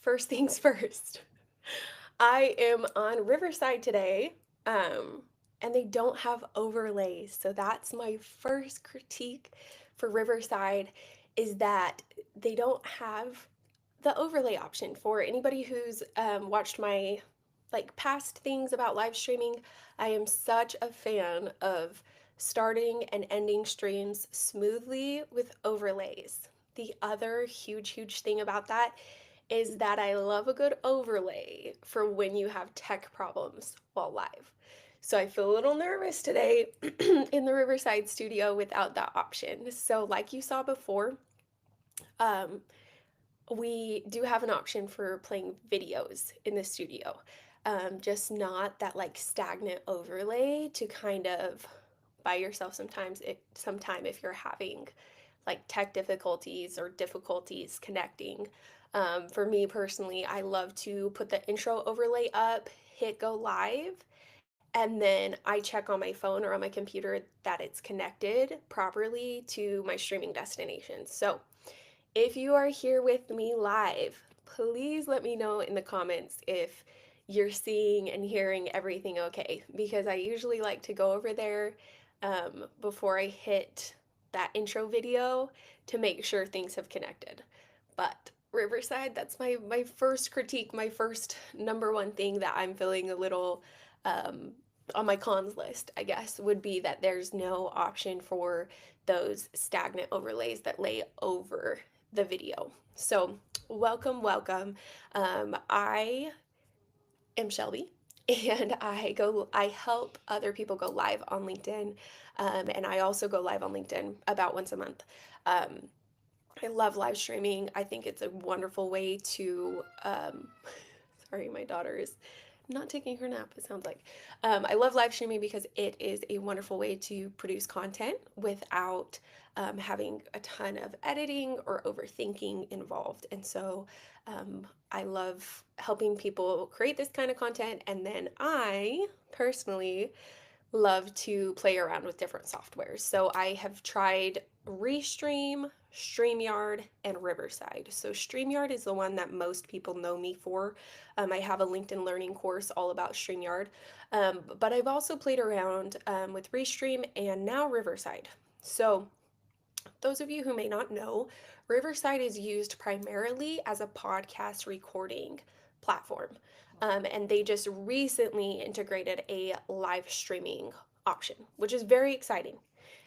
first things first. I am on Riverside today, and they don't have overlays. So that's my first critique for Riverside is that they don't have the overlay option. For anybody who's watched my past things about live streaming, I am such a fan of starting and ending streams smoothly with overlays. The other huge thing about that is that I love a good overlay for when you have tech problems while live. So I feel a little nervous today in the Riverside studio without that option. So, like you saw before, um, we do have an option for playing videos in the studio. Just not that stagnant overlay to kind of buy yourself some time if you're having tech difficulties or difficulties connecting. For me personally, I love to put the intro overlay up, hit go live, and then I check on my phone or on my computer that it's connected properly to my streaming destination. So if you are here with me live, please let me know in the comments if you're seeing and hearing everything okay, because I usually like to go over there before I hit that intro video to make sure things have connected. But Riverside, that's my first critique, my first number one thing that I'm feeling a little um, on my cons list, I guess, would be that there's no option for those stagnant overlays that lay over the video. So, welcome. I am Shelby, and I help other people go live on LinkedIn, and I also go live on LinkedIn about once a month. Um, I love live streaming. I think it's a wonderful way to, sorry, my daughter is not taking her nap, it sounds like. I love live streaming because it is a wonderful way to produce content without having a ton of editing or overthinking involved. And so I love helping people create this kind of content. And then I personally love to play around with different softwares. So I have tried Restream, StreamYard, and Riverside. So StreamYard is the one that most people know me for. I have a LinkedIn Learning course all about StreamYard, but I've also played around with Restream and now Riverside. So those of you who may not know, Riverside is used primarily as a podcast recording platform. And they just recently integrated a live streaming option, which is very exciting.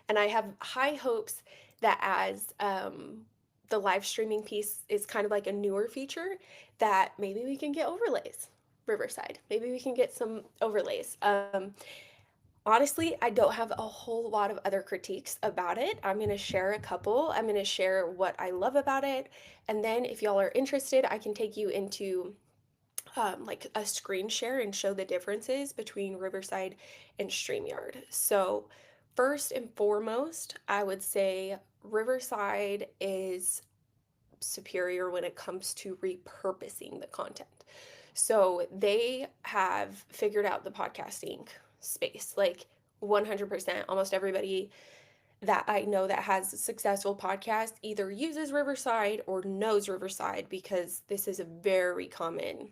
And I have high hopes that as the live streaming piece is kind of like a newer feature, that maybe we can get overlays. Riverside. Maybe we can get some overlays. Honestly, I don't have a whole lot of other critiques about it. I'm going to share a couple. I'm going to share what I love about it. And then if y'all are interested, I can take you into like a screen share and show the differences between Riverside and StreamYard. So, first and foremost, I would say Riverside is superior when it comes to repurposing the content. So they have figured out the podcasting space. Like 100%, almost everybody that I know that has a successful podcast either uses Riverside or knows Riverside because this is a very common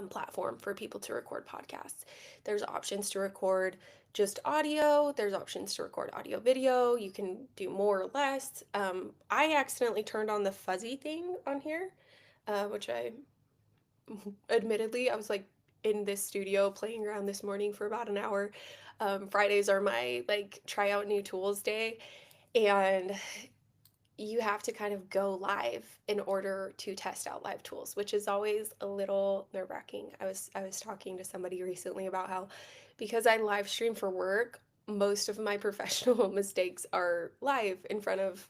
platform for people to record podcasts. There's options to record just audio, there's options to record audio video. You can do more or less. I accidentally turned on the fuzzy thing on here, which I admittedly, I was like in this studio playing around this morning for about an hour. Fridays are my try out new tools day, and you have to kind of go live in order to test out live tools, which is always a little nerve-wracking. I was talking to somebody recently about how because I live stream for work, most of my professional mistakes are live in front of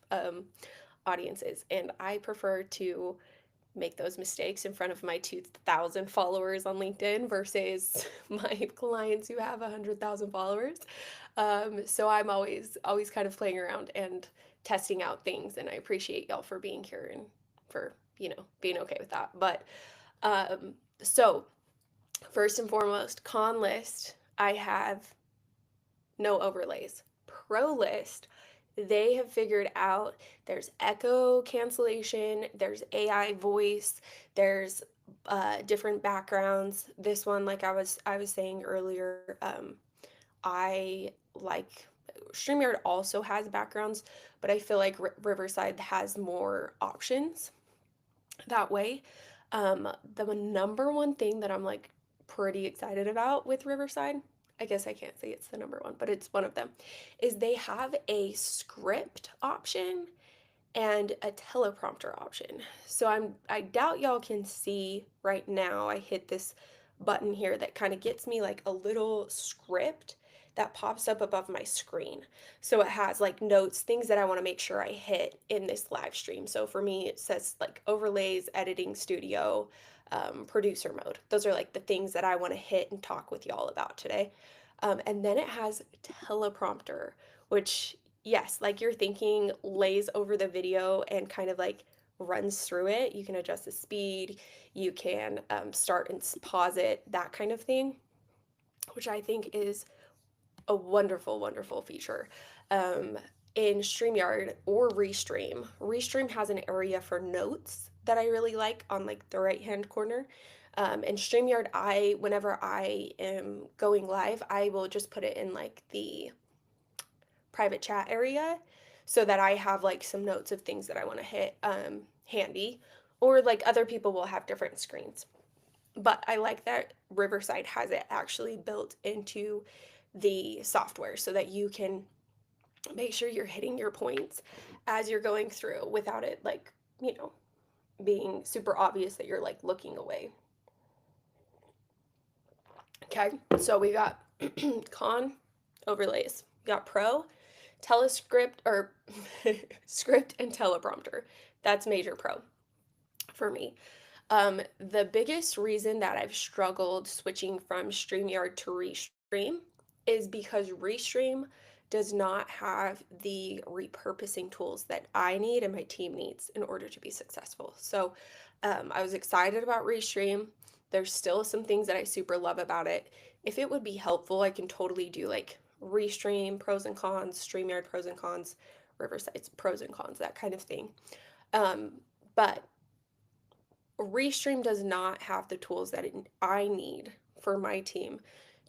audiences, and I prefer to make those mistakes in front of my 2,000 followers on LinkedIn versus my clients who have 100,000 followers. So I'm always kind of playing around and testing out things, and I appreciate y'all for being here and for being okay with that. But so first and foremost, con list, I have no overlays. Pro list, They have figured out there's echo cancellation, there's AI voice, there's different backgrounds. This one, like I was saying earlier, I like StreamYard also has backgrounds, but I feel like Riverside has more options that way. The number one thing that I'm like pretty excited about with Riverside, I guess I can't say it's the number one, but it's one of them, is they have a script option and a teleprompter option. So I doubt y'all can see right now. I hit this button here that kind of gets me like a little script that pops up above my screen. So it has like notes, things that I want to make sure I hit in this live stream. So for me, it says like overlays, editing studio, producer mode. Those are like the things that I want to hit and talk with y'all about today. And then it has teleprompter, which, yes, like you're thinking, lays over the video and kind of like runs through it. You can adjust the speed, you can start and pause it, that kind of thing, which I think is a wonderful, wonderful feature. Um, in StreamYard or Restream has an area for notes that I really like on like the right hand corner. And StreamYard, whenever I am going live, I will just put it in like the private chat area so that I have like some notes of things that I want to hit handy, or like other people will have different screens. But I like that Riverside has it actually built into the software so that you can make sure you're hitting your points as you're going through without it like, you know, being super obvious that you're like looking away. Okay, so we got con overlays, we got pro, telescript or script and teleprompter. That's major pro for me. The biggest reason that I've struggled switching from StreamYard to Restream is because Restream does not have the repurposing tools that I need and my team needs in order to be successful. So I was excited about Restream. There's still some things that I super love about it. If it would be helpful, I can totally do like Restream pros and cons, StreamYard pros and cons, Riverside's pros and cons, that kind of thing. Um, but Restream does not have the tools that I need for my team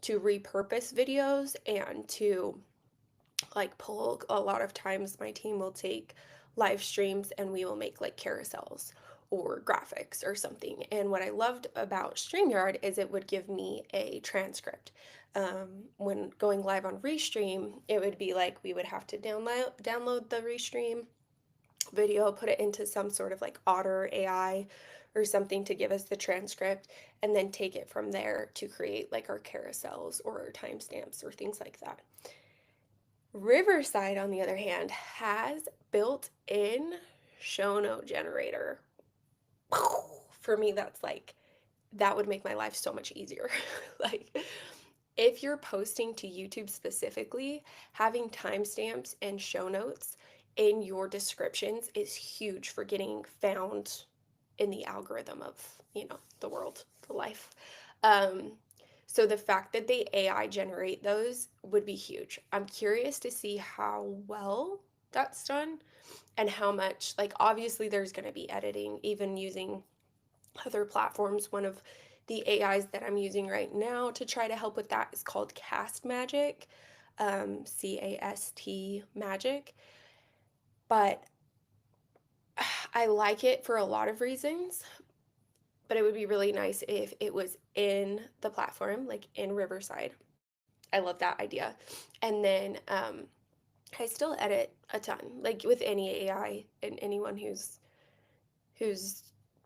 to repurpose videos and to like pull. A lot of times my team will take live streams and we will make like carousels or graphics or something. And what I loved about StreamYard is it would give me a transcript. When going live on Restream, it would be like we would have to download the Restream video, put it into some sort of like Otter AI or something to give us the transcript, and then take it from there to create like our carousels or our timestamps or things like that. Riverside, on the other hand, has built-in show note generator. For me, that's like, that would make my life so much easier. Like, if you're posting to YouTube specifically, having timestamps and show notes in your descriptions is huge for getting found in the algorithm of, the world, the life. Um, so the fact that the AI generate those would be huge. I'm curious to see how well that's done and how much, like, obviously there's going to be editing, even using other platforms. One of the AIs that I'm using right now to try to help with that is called Cast Magic, CAST Magic. But I like it for a lot of reasons, but it would be really nice if it was in the platform, like in Riverside. I love that idea. And then I still edit a ton, like with any AI, and anyone who's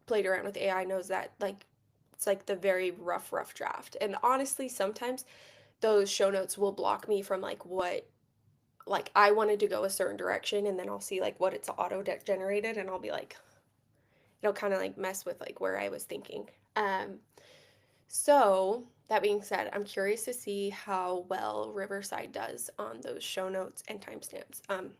played around with AI knows that like it's like the very rough draft. And honestly, sometimes those show notes will block me from like what like I wanted to go a certain direction, and then I'll see like what it's auto generated, and I'll be like, it'll kind of like mess with like where I was thinking. Um, so that being said, I'm curious to see how well Riverside does on those show notes and timestamps. I'm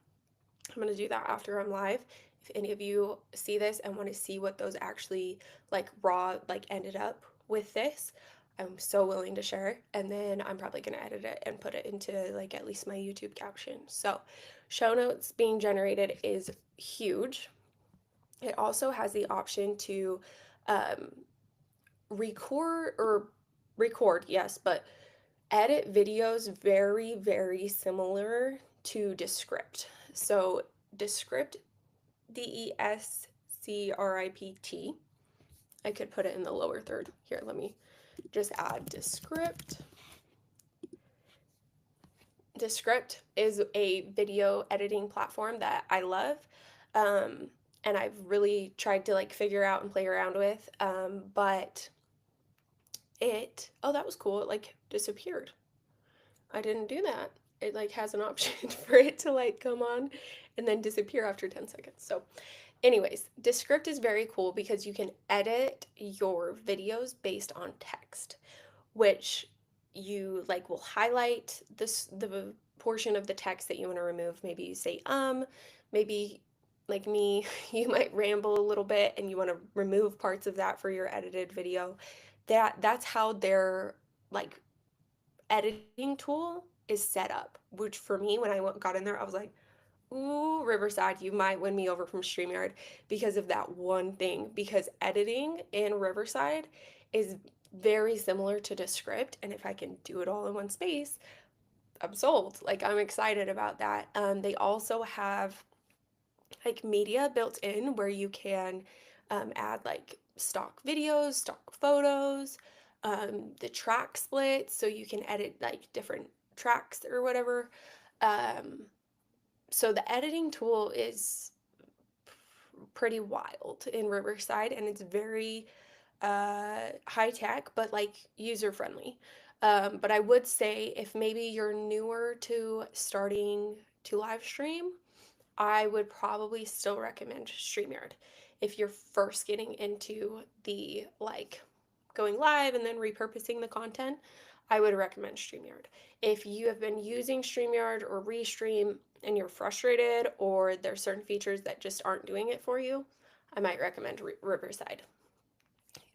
gonna do that after I'm live. If any of you see this and want to see what those actually like raw like ended up with this, I'm so willing to share. And then I'm probably going to edit it and put it into like at least my YouTube caption. So, show notes being generated is huge. It also has the option to um, record or record, yes, but edit videos very, very similar to Descript. So, Descript, Descript. I could put it in the lower third. Here, let me just add Descript. Descript is a video editing platform that I love. Um, and I've really tried to like figure out and play around with. But oh, that was cool. It like disappeared. I didn't do that. It like has an option for it to like come on and then disappear after 10 seconds. So, anyways, Descript is very cool because you can edit your videos based on text, which you like will highlight the portion of the text that you want to remove. Maybe you say maybe like me, you might ramble a little bit and you want to remove parts of that for your edited video. That's how their like editing tool is set up, which for me when I got in there I was like, ooh, Riverside, you might win me over from StreamYard because of that one thing. Because editing in Riverside is very similar to Descript, and if I can do it all in one space, I'm sold. Like, I'm excited about that. They also have like media built in where you can add like stock videos, stock photos, the track splits, so you can edit like different tracks or whatever. Um, so the editing tool is pretty wild in Riverside, and it's very high tech, but like user friendly. But I would say if maybe you're newer to starting to live stream, I would probably still recommend StreamYard. If you're first getting into the like going live and then repurposing the content, I would recommend StreamYard. If you have been using StreamYard or Restream and you're frustrated or there's certain features that just aren't doing it for you, I might recommend Riverside.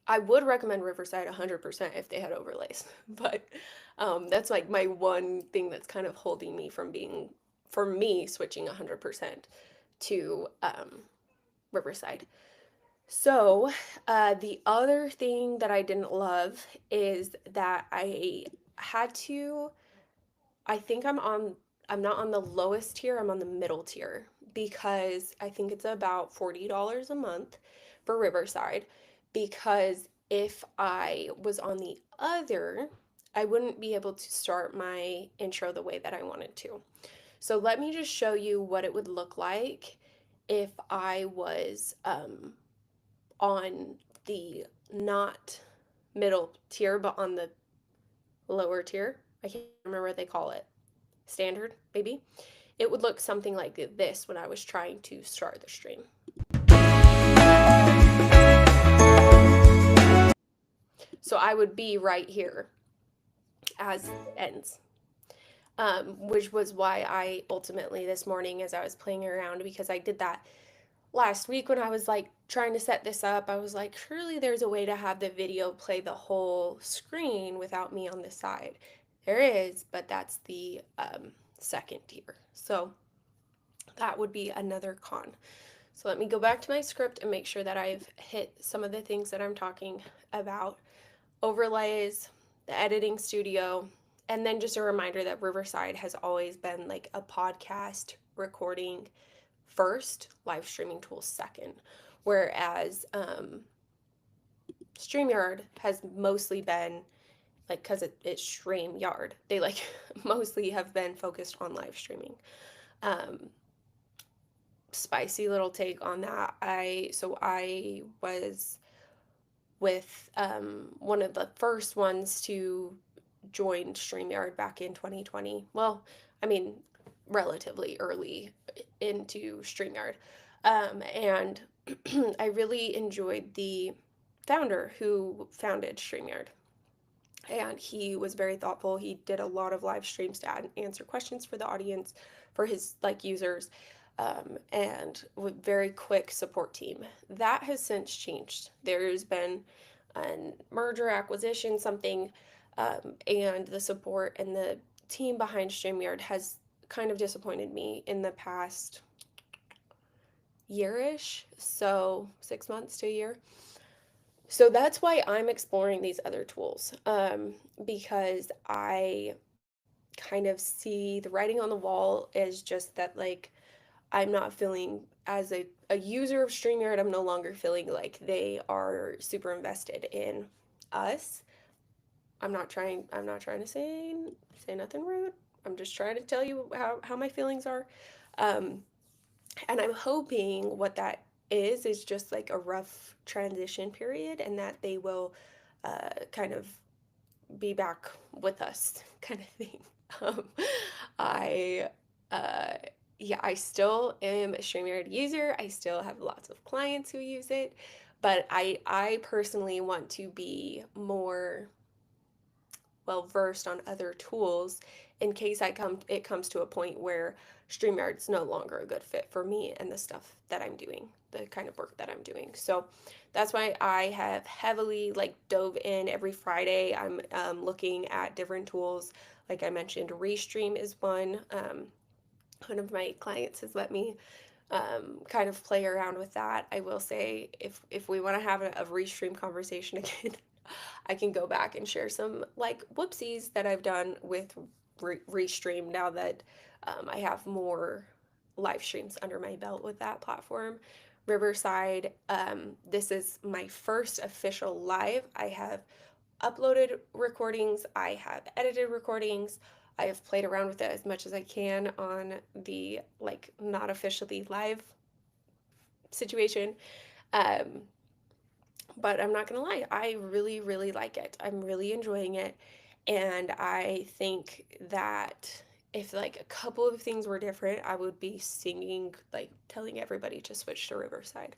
I would recommend Riverside 100% if they had overlays, but that's like my one thing that's kind of holding me from being, for me, switching 100% to Riverside. So, the other thing that I didn't love is that I had to, I think I'm not on the lowest tier, I'm on the middle tier because I think it's about $40 a month for Riverside. Because if I was on the other, I wouldn't be able to start my intro the way that I wanted to. So, let me just show you what it would look like if I was on the not middle tier, but on the lower tier. I can't remember what they call it. Standard, maybe. It would look something like this when I was trying to start the stream. So I would be right here as it ends. Which was why I ultimately this morning, as I was playing around, because I did that last week when I was like trying to set this up, I was like, surely there's a way to have the video play the whole screen without me on the side. There is, but that's the second tier. So that would be another con. So let me go back to my script and make sure that I've hit some of the things that I'm talking about. Overlays, the editing studio, and then just a reminder that Riverside has always been like a podcast recording first, live streaming tool second. Whereas StreamYard has mostly been like, because it's StreamYard, they like mostly have been focused on live streaming. Um, Spicy little take on that. I was with one of the first ones to join StreamYard back in 2020. Well, I mean, relatively early into StreamYard. And I really enjoyed the founder who founded StreamYard. And he was very thoughtful. He did a lot of live streams to answer questions for the audience, for his like users, and with very quick support team. That has since changed. There's been an merger, acquisition, something, and the support and the team behind StreamYard has kind of disappointed me in the past yearish, so 6 months to a year. So that's why I'm exploring these other tools, because I kind of see the writing on the wall is just that, like, I'm not feeling as a user of StreamYard, I'm no longer feeling like they are super invested in us. I'm not trying to say nothing rude. I'm just trying to tell you how my feelings are. Um, and I'm hoping what that is just like a rough transition period, and that they will kind of be back with us, kind of thing. Um, I, uh, yeah, I still am a StreamYard user. I still have lots of clients who use it, but I personally want to be more well versed on other tools in case it comes to a point where StreamYard's no longer a good fit for me and the stuff that I'm doing, the kind of work that I'm doing. So that's why I have heavily like dove in every Friday. I'm looking at different tools. Like I mentioned, Restream is one. One of my clients has let me kind of play around with that. I will say, if we want to have a Restream conversation again, I can go back and share some like whoopsies that I've done with Restream now that I have more live streams under my belt with that platform. Riverside, this is my first official live. I have uploaded recordings, I have edited recordings, I have played around with it as much as I can on the like not officially live situation. Um, but I'm not gonna lie, I really, really like it. I'm really enjoying it. And I think that if like a couple of things were different, I would be singing, like telling everybody to switch to Riverside.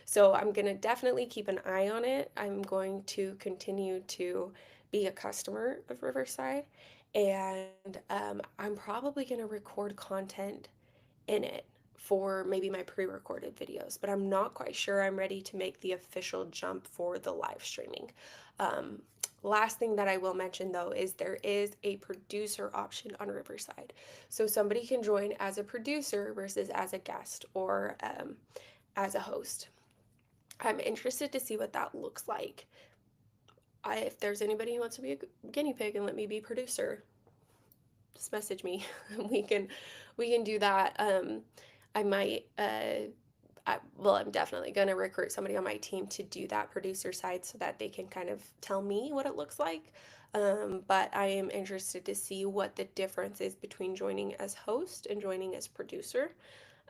So I'm gonna definitely keep an eye on it. I'm going to continue to be a customer of Riverside. And I'm probably gonna record content in it for maybe my pre-recorded videos, but I'm not quite sure I'm ready to make the official jump for the live streaming. Um, Last thing that I will mention though is there is a producer option on Riverside. So somebody can join as a producer versus as a guest or as a host. I'm interested to see what that looks like. If there's anybody who wants to be a guinea pig and let me be producer, just message me. we can we can do that. I might I'm definitely going to recruit somebody on my team to do that producer side so that they can kind of tell me what it looks like. But I am interested to see what the difference is between joining as host and joining as producer.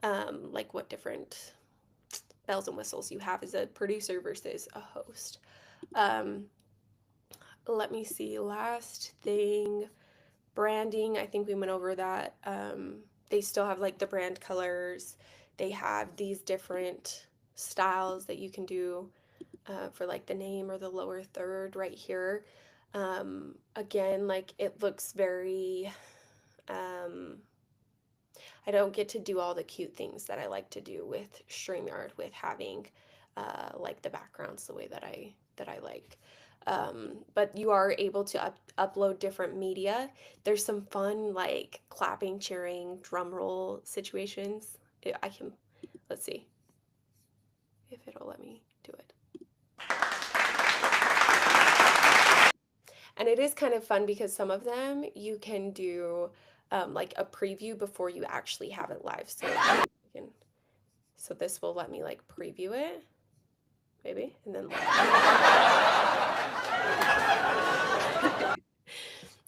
Like what different bells and whistles you have as a producer versus a host. Um, Let me see. Last thing, branding. I think we went over that. They still have like the brand colors. They have these different styles that you can do for like the name or the lower third right here. Again, like it looks very, um, I don't get to do all the cute things that I like to do with StreamYard with having like the backgrounds the way that I like. But you are able to upload different media. There's some fun like clapping, cheering, drum roll situations. I can let's see if it'll let me do it. And it is kind of fun because some of them you can do like a preview before you actually have it live. So can, so this will let me like preview it, maybe, and then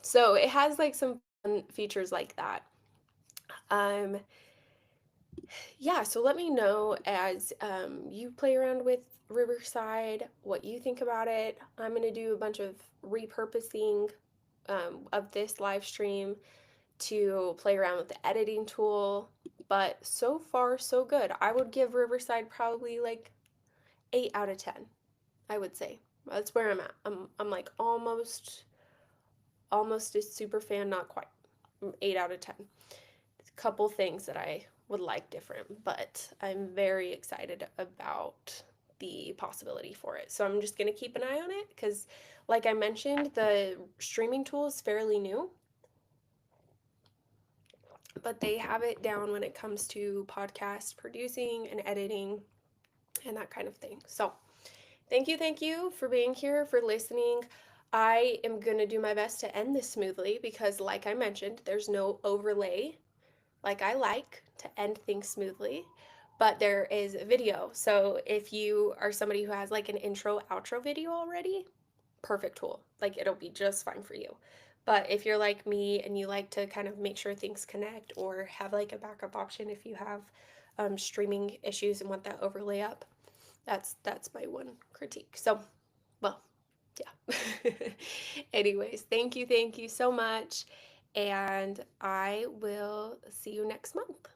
so it has like some fun features like that. Um, yeah, so let me know as you play around with Riverside, what you think about it. I'm gonna do a bunch of repurposing of this live stream to play around with the editing tool, but so far so good. I would give Riverside probably like 8 out of 10, I would say. That's where I'm at. I'm like almost a super fan, not quite. 8 out of 10. A couple things that I would like different, but I'm very excited about the possibility for it. So I'm just going to keep an eye on it because, like I mentioned, the streaming tool is fairly new, but they have it down when it comes to podcast producing and editing and that kind of thing. So thank you for being here, for listening. I am going to do my best to end this smoothly because, like I mentioned, there's no overlay. Like, I like to end things smoothly, but there is a video. So if you are somebody who has like an intro outro video already, perfect tool. Like, it'll be just fine for you. But if you're like me and you like to kind of make sure things connect or have like a backup option if you have streaming issues and want that overlay up, that's my one critique. So, well, yeah. Anyways, thank you so much. And I will see you next month.